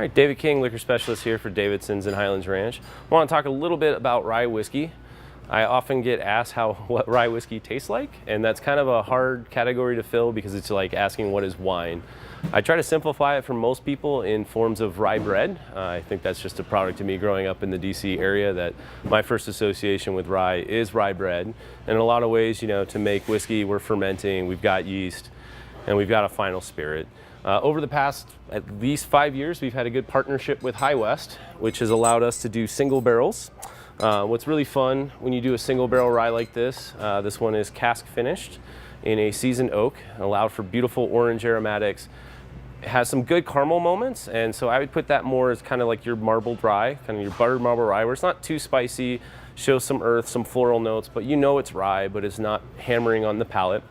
All right, David King, liquor specialist here for Davidson's and Highlands Ranch. I want to talk a little bit about rye whiskey. I often get asked what rye whiskey tastes like, and that's kind of a hard category to fill because it's like asking what is wine. I try to simplify it for most people in forms of rye bread. I think that's just a product of me growing up in the DC area, that my first association with rye is rye bread. And in a lot of ways, to make whiskey, we're fermenting, we've got yeast, and we've got a final spirit. Over the past at least 5 years, we've had a good partnership with High West, which has allowed us to do single barrels. What's really fun when you do a single barrel rye like this one is cask finished in a seasoned oak, allowed for beautiful orange aromatics. It has some good caramel moments, and so I would put that more as kind of like your marbled rye, kind of your buttered marble rye, where it's not too spicy, shows some earth, some floral notes, but it's rye, but it's not hammering on the palate.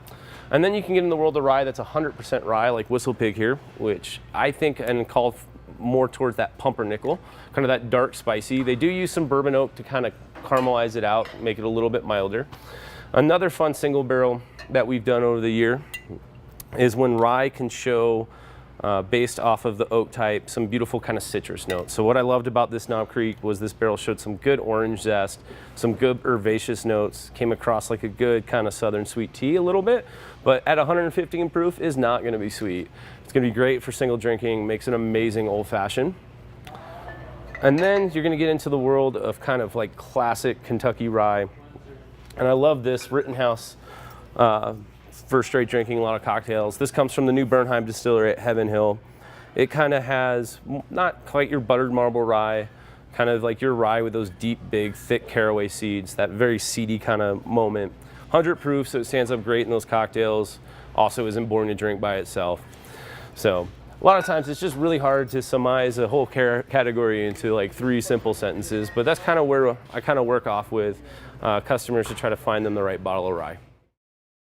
And then you can get in the world of rye that's 100% rye, like Whistle Pig here, which I think and call more towards that pumpernickel, kind of that dark spicy. They do use some bourbon oak to kind of caramelize it out, make it a little bit milder. Another fun single barrel that we've done over the year is when rye can show, based off of the oak type, some beautiful kind of citrus notes. So what I loved about this Knob Creek was this barrel showed some good orange zest, some good herbaceous notes, came across like a good kind of southern sweet tea a little bit, but at 115 proof is not going to be sweet. It's going to be great for single drinking, makes an amazing old fashioned. And then you're going to get into the world of kind of like classic Kentucky rye. And I love this Rittenhouse for straight drinking, a lot of cocktails. This comes from the new Bernheim distillery at Heaven Hill. It kind of has not quite your buttered marble rye, kind of like your rye with those deep, big, thick caraway seeds, that very seedy kind of moment. 100 proof, so it stands up great in those cocktails. Also isn't boring to drink by itself. So a lot of times it's just really hard to surmise a whole category into like 3 simple sentences, but that's kind of where I kind of work off with customers to try to find them the right bottle of rye.